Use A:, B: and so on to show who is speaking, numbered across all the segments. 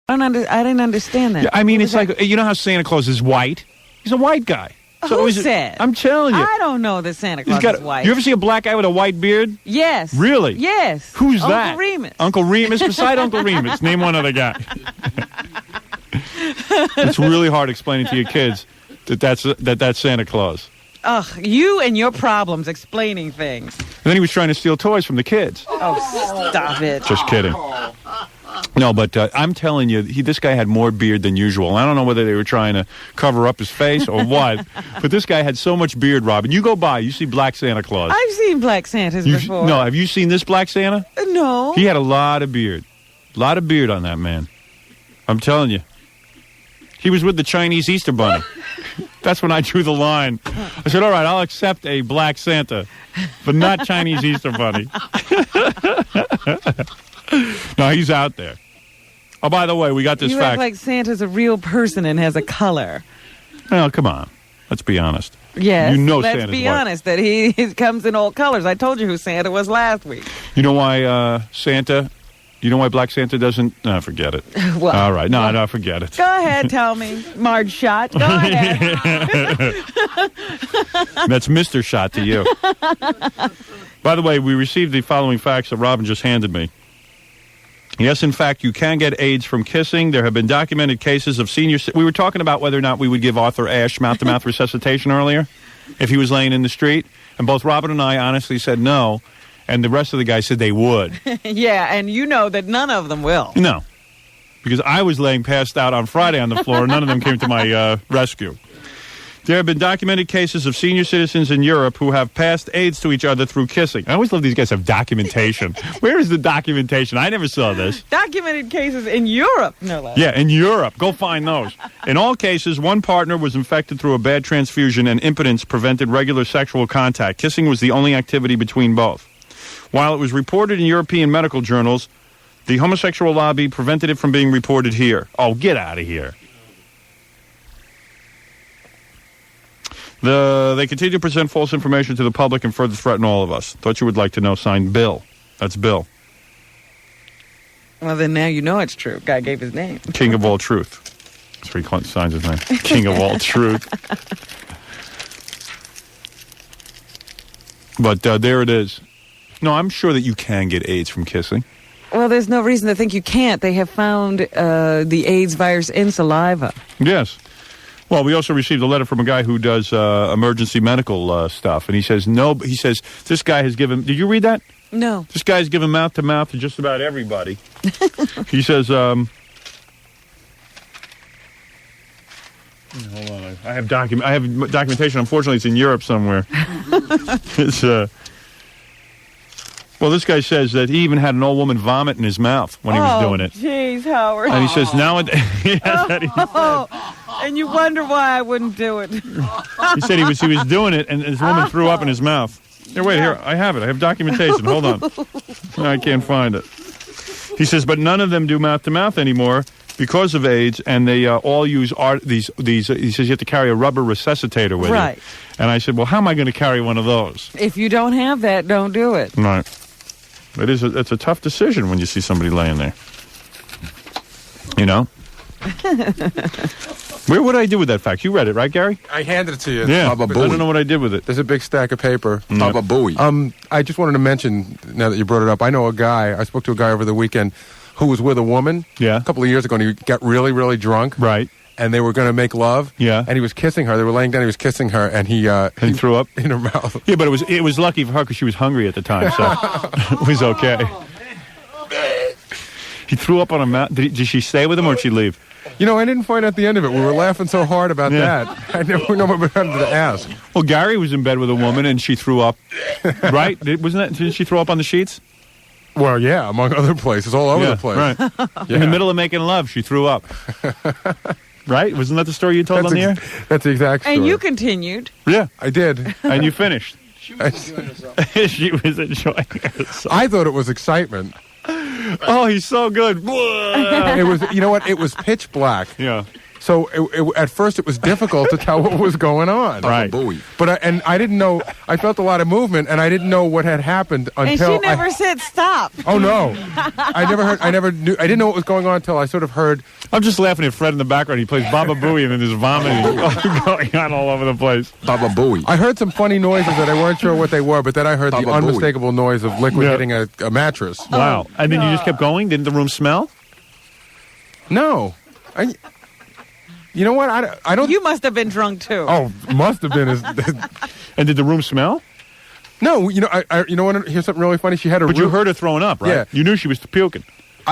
A: I didn't understand that.
B: Yeah, I mean, it's like, you know how Santa Claus is white? He's a white guy. So
A: Who said?
B: I'm telling you.
A: I don't know that Santa Claus is white.
B: You ever see a black guy with a white beard?
A: Yes.
B: Really?
A: Yes.
B: Who's
A: Uncle
B: that?
A: Remus.
B: Uncle Remus. Beside Uncle Remus, name one other guy. It's really hard explaining to your kids that's Santa Claus.
A: Ugh, you and your problems explaining things.
B: And then he was trying to steal toys from the kids.
A: Oh, stop it.
B: Just kidding. No, but I'm telling you, this guy had more beard than usual. I don't know whether they were trying to cover up his face or what, but this guy had so much beard, Robin. You go by, you see Black Santa Claus.
A: I've seen Black Santas before.
B: No, have you seen this Black Santa?
A: No.
B: He had a lot of beard. A lot of beard on that man. I'm telling you. He was with the Chinese Easter Bunny. That's when I drew the line. I said, all right, I'll accept a Black Santa, but not Chinese Easter Bunny. No, he's out there. Oh, by the way, we got this
A: you
B: fact.
A: act like Santa's a real person and has a color.
B: Well, come on. Let's be honest.
A: Yes,
B: you know
A: let's
B: Santa's
A: be
B: white.
A: honest that he comes in all colors. I told you who Santa was last week.
B: You know why you know why Black Santa doesn't? No, forget it.
A: Well,
B: all right. No, forget it.
A: Go ahead, tell me. Marge Shot, go ahead.
B: That's Mr. Shot to you. By the way, we received the following facts that Robin just handed me. Yes, in fact, you can get AIDS from kissing. There have been documented cases of seniors. We were talking about whether or not we would give Arthur Ashe mouth-to-mouth resuscitation earlier if he was laying in the street. And both Robin and I honestly said no, and the rest of the guys said they would.
A: Yeah, and you know that none of them will.
B: No, because I was laying passed out on Friday on the floor, and none of them came to my rescue. There have been documented cases of senior citizens in Europe who have passed AIDS to each other through kissing. I always love these guys have documentation. Where is the documentation? I never saw this.
A: Documented cases in Europe, no less.
B: Yeah, in Europe. Go find those. In all cases, one partner was infected through a bad transfusion and impotence prevented regular sexual contact. Kissing was the only activity between both. While it was reported in European medical journals, the homosexual lobby prevented it from being reported here. Oh, get out of here. They continue to present false information to the public and further threaten all of us. Thought you would like to know. Signed, Bill. That's Bill.
A: Well, then now you know it's true. Guy gave his name.
B: King of all truth. That's where he signs his name. King of all truth. But there it is. No, I'm sure that you can get AIDS from kissing.
A: Well, there's no reason to think you can't. They have found the AIDS virus in saliva.
B: Yes. Well, we also received a letter from a guy who does emergency medical stuff, and he says no. He says this guy has given. Did you read that?
A: No.
B: This guy's given mouth to mouth to just about everybody. He says, hold on. I have documentation. Unfortunately, it's in Europe somewhere. It's well, this guy says that he even had an old woman vomit in his mouth when he was doing it.
A: Jeez, Howard.
B: And he says nowadays.
A: And you wonder why I wouldn't do it.
B: He said he was doing it, and his woman threw up in his mouth. Here, wait, here, I have it. I have documentation. Hold on. I can't find it. He says, but none of them do mouth-to-mouth anymore because of AIDS, and they all use these. He says you have to carry a rubber resuscitator with you.
A: Right.
B: And I said, well, how am I going to carry one of those?
A: If you don't have that, don't do it.
B: Right. It's a tough decision when you see somebody laying there. You know? What did I do with that fact? You read it, right, Gary?
C: I handed it to you.
B: Yeah.
C: Baba
B: I don't know what I did with it.
C: There's a big stack of paper.
D: Baba Booey.
C: I just wanted to mention, now that you brought it up, I know a guy, I spoke to a guy over the weekend who was with a woman a couple of years ago, and he got really, really drunk.
B: Right.
C: And they were going to make love.
B: Yeah.
C: And he was kissing her. They were laying down, he was kissing her, and he
B: threw up
C: in her mouth.
B: Yeah, but it was lucky for her because she was hungry at the time, so it was okay. He threw up on her mouth. Did she stay with him or did she leave?
C: You know, I didn't find out the end of it. We were laughing so hard about that. I never know what to ask.
B: Well, Gary was in bed with a woman and she threw up. Right? Didn't she throw up on the sheets?
C: Well, yeah, among other places, all over the place.
B: Right. Yeah. In the middle of making love, she threw up. Right? Wasn't that the story you told on the air?
C: That's the exact story.
A: And you continued.
B: Yeah.
C: I did.
B: And you finished.
D: She was enjoying herself.
B: She was enjoying herself.
C: I thought it was excitement.
B: Oh, he's so good.
C: It was, you know what? It was pitch black.
B: Yeah.
C: So at first it was difficult to tell what was going on.
B: Right.
C: But I didn't know. I felt a lot of movement, and I didn't know what had happened until.
A: And she never said stop.
C: Oh no! I never heard. I never knew. I didn't know what was going on until I sort of heard.
B: I'm just laughing at Fred in the background. He plays Baba Booey, and then there's vomiting going on all over the place.
D: Baba Booey.
C: I heard some funny noises that I weren't sure what they were, but then I heard
D: Baba
C: the
D: Booey.
C: unmistakable noise of liquid
B: Yeah.
C: hitting a mattress.
B: Wow. And then you just kept going? Didn't the room smell?
C: No, you know what? I don't.
A: You must have been drunk too.
C: Oh, must have been.
B: And did the room smell?
C: No, you know. You know what? Here's something really funny. She had a.
B: But you heard her throwing up, right?
C: Yeah.
B: You knew she was puking.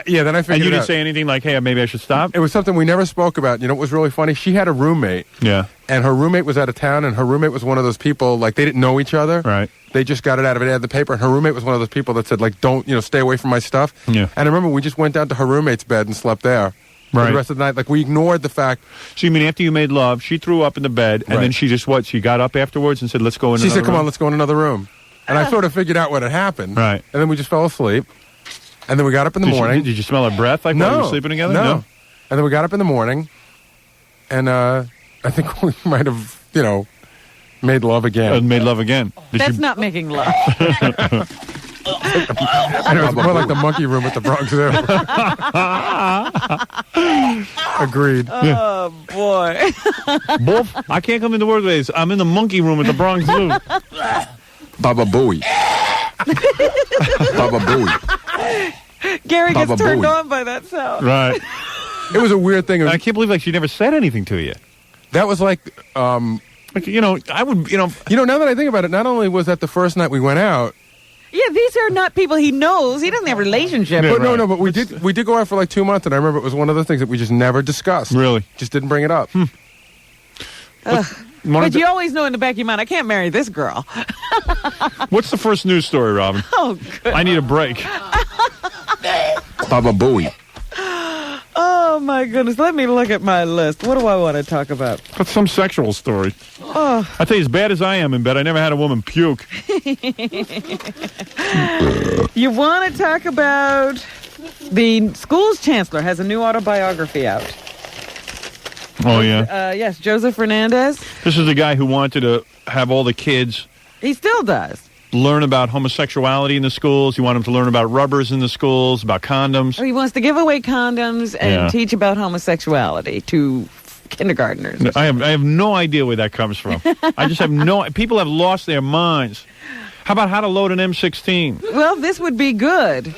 C: Yeah. Then I figured.
B: And you
C: it
B: didn't
C: out.
B: say anything like, hey, maybe I should stop?
C: It was something we never spoke about. You know what was really funny? She had a roommate.
B: Yeah.
C: And her roommate was out of town, and her roommate was one of those people, like, they didn't know each other.
B: Right.
C: They just got it out of an ad in the paper, and her roommate was one of those people that said, like, don't, stay away from my stuff.
B: Yeah.
C: And I remember we just went down to her roommate's bed and slept there. For
B: Right.
C: the rest of the night. Like, we ignored the fact.
B: So you mean after you made love, she threw up in the bed, and
C: Right.
B: then she just what? She got up afterwards and said, let's go in
C: She
B: another
C: said, come
B: room?
C: on, let's go in another room. And I sort of figured out what had happened.
B: Right.
C: And then we just fell asleep. And then we got up in the
B: Did
C: morning.
B: did you smell her breath like while you were sleeping together?
C: No. And then we got up in the morning, and I think we might have, made love again.
B: Made love again. Did
A: That's
B: you,
A: not making love.
C: I know, it's more like the monkey room at the Bronx Zoo. Agreed.
A: Oh boy.
B: Wolf, I can't come into work today. I'm in the monkey room at the Bronx Zoo.
D: Baba Booey. Baba Booey.
A: Gary gets
D: Baba
A: turned
D: Booey.
A: on by that sound.
B: Right.
C: It was a weird thing. It was-
B: I can't believe like she never said anything to you.
C: that was like,
B: Like, I would,
C: now that I think about it, not only was that the first night we went out,
A: Yeah, these are not people he knows. He doesn't have a relationship.
B: Yeah,
C: but
B: right.
C: no, but we did go out for like 2 months, and I remember it was one of the things that we just never discussed.
B: Really?
C: Just didn't bring it up.
A: But you always know in the back of your mind, I can't marry this girl.
B: What's the first news story, Robin?
A: Oh, good.
B: I need a break.
D: Baba Booey.
A: Oh, my goodness. Let me look at my list. What do I want to talk about?
B: What's some sexual story?
A: Oh.
B: I tell you, as bad as I am in bed, I never had a woman puke.
A: You want to talk about the school's chancellor has a new autobiography out.
B: Oh, yeah.
A: Yes, Joseph Fernandez.
B: This is the guy who wanted to have all the kids
A: He still does.
B: learn about homosexuality in the schools. You want them to learn about rubbers in the schools, about condoms.
A: He wants to give away condoms and
B: Yeah.
A: teach about homosexuality to kindergartners.
B: I have no idea where that comes from. I just have no... People have lost their minds. How about how to load an M16?
A: Well, this would be good,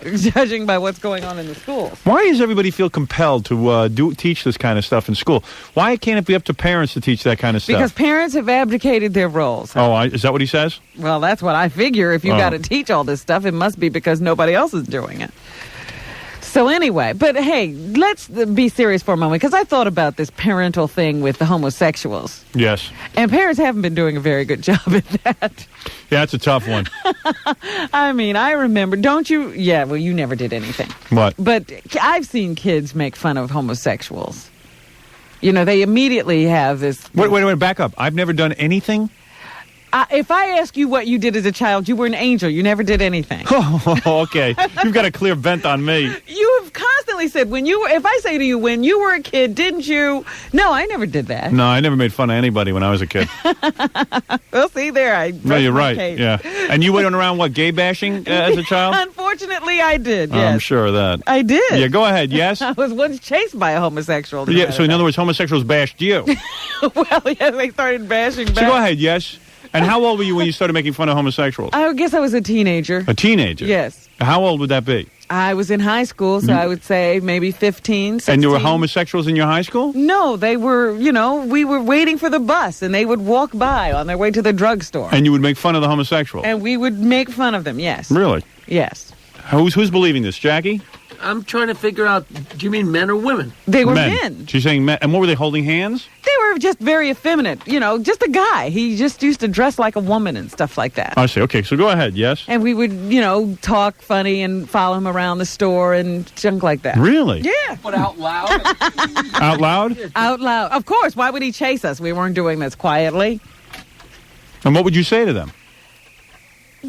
A: judging by what's going on in the schools.
B: Why does everybody feel compelled to teach this kind of stuff in school? Why can't it be up to parents to teach that kind of stuff?
A: Because parents have abdicated their roles.
B: Is that what he says?
A: Well, that's what I figure. If you
B: Oh.
A: got to teach all this stuff, it must be because nobody else is doing it. So anyway, but hey, let's be serious for a moment, because I thought about this parental thing with the homosexuals.
B: Yes.
A: And parents haven't been doing a very good job at that.
B: Yeah, it's a tough one.
A: I mean, I remember, don't you? Yeah, well, you never did anything.
B: What?
A: But I've seen kids make fun of homosexuals. You know, they immediately have this...
B: Wait, back up. I've never done anything?
A: If I ask you what you did as a child, you were an angel. You never did anything.
B: Oh, okay. You've got a clear vent on me.
A: You have constantly said, if I say to you, when you were a kid, didn't you? No, I never did that.
B: No, I never made fun of anybody when I was a kid.
A: Well, see there,
B: No, you're right.
A: Case.
B: Yeah. And you went around, what, gay bashing as a child?
A: Unfortunately, I did, yes.
B: I'm sure of that.
A: I did.
B: Yeah, go ahead. Yes?
A: I was once chased by a homosexual.
B: Yeah, so in other words, homosexuals bashed you.
A: Well, yeah, they started bashing back.
B: So go ahead, yes. And how old were you when you started making fun of homosexuals?
A: I guess I was a teenager.
B: A teenager?
A: Yes.
B: How old would that be?
A: I was in high school, so I would say maybe 15, 16.
B: And there were homosexuals in your high school?
A: No, they were, we were waiting for the bus, and they would walk by on their way to the drugstore.
B: And you would make fun of the homosexual?
A: And we would make fun of them, yes.
B: Really?
A: Yes.
B: Who's believing this? Jackie?
E: I'm trying to figure out, do you mean men or women?
A: They were men.
B: She's saying men. And what were they, holding hands?
A: They were just very effeminate, just a guy. He just used to dress like a woman and stuff like that.
B: I see. Okay, so go ahead, yes?
A: And we would, talk funny and follow him around the store and junk like that.
B: Really?
A: Yeah.
E: What, out loud?
B: Out loud?
A: Out loud. Of course. Why would he chase us? We weren't doing this quietly.
B: And what would you say to them?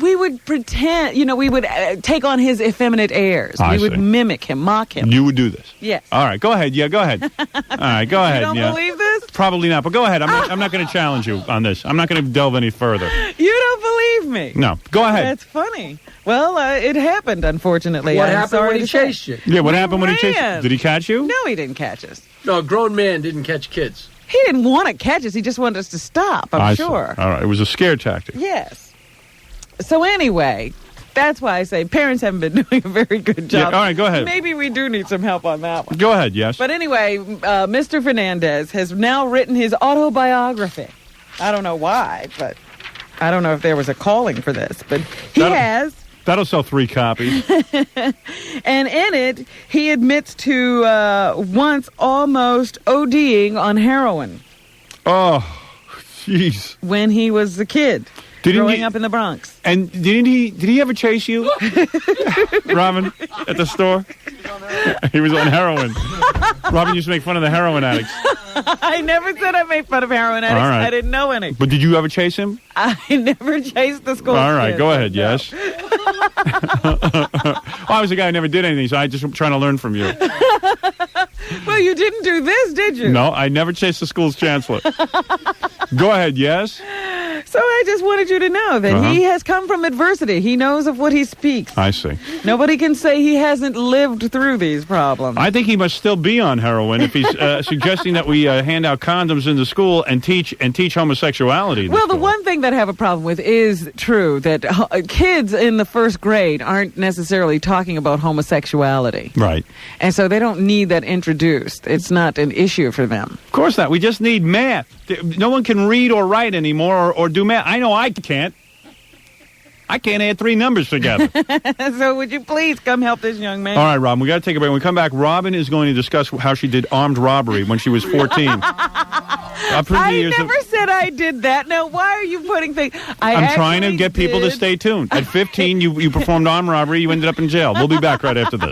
A: we would pretend, we would take on his effeminate airs.
B: I
A: We would
B: see.
A: mimic him, mock him.
B: You would do this.
A: Yes.
B: All right, go ahead. Yeah, go ahead. All right, go ahead.
A: You don't
B: yeah.
A: believe this?
B: Probably not, but go ahead. I'm not going to challenge you on this. I'm not going to delve any further.
A: You don't believe me?
B: No, go ahead.
A: That's funny. Well, it happened, unfortunately.
E: What
A: I'm
E: happened
A: sorry
E: when he
A: to say.
E: chased you?
B: Yeah, what
A: We
B: happened when he chased?
A: ran.
B: Did he catch you?
A: No, he didn't catch us.
E: No, a grown man didn't catch kids.
A: He didn't want to catch us. He just wanted us to stop, I'm
B: I see.
A: sure.
B: All right, it was a scare tactic.
A: Yes. So anyway, that's why I say parents haven't been doing a very good job.
B: Yeah, all right, go ahead.
A: Maybe we do need some help on that one.
B: Go ahead, yes.
A: But anyway, Mr. Fernandez has now written his autobiography. I don't know why, but I don't know if there was a calling for this, but he has.
B: That'll sell 3 copies.
A: And in it, he admits to once almost ODing on heroin
B: Oh, jeez.
A: when he was a kid.
B: Didn't
A: growing
B: he-
A: up in the Bronx.
B: And did he ever chase you, Robin, at the store? He was on heroin. Robin used to make fun of the heroin addicts.
A: I never said I made fun of heroin addicts.
B: All right.
A: I didn't know any.
B: But did you ever chase him?
A: I never chased the school.
B: All right,
A: kids.
B: go ahead,
A: No.
B: yes. I was a guy who never did anything, so I just trying to learn from you.
A: Well, you didn't do this, did you?
B: No, I never chased the school's chancellor. Go ahead, yes.
A: So I just wanted you to know that he has come from adversity. He knows of what he speaks.
B: I see.
A: Nobody can say he hasn't lived through these problems.
B: I think he must still be on heroin if he's suggesting that we hand out condoms in the school and teach homosexuality. in the
A: Well, the
B: school.
A: one thing that I have a problem with is true that kids in the first grade aren't necessarily talking about homosexuality.
B: Right.
A: And so they don't need that introduced. It's not an issue for them.
B: Of course not. We just need math. No one can read or write anymore or do math. I know I can't. I can't add 3 numbers together.
A: So would you please come help this young man?
B: All right, Robin, we got to take a break. When we come back, Robin is going to discuss how she did armed robbery when she was 14.
A: I never said I did that. Now, why are you putting things...
B: I'm trying to get people to stay tuned. At 15, you performed armed robbery. You ended up in jail. We'll be back right after this.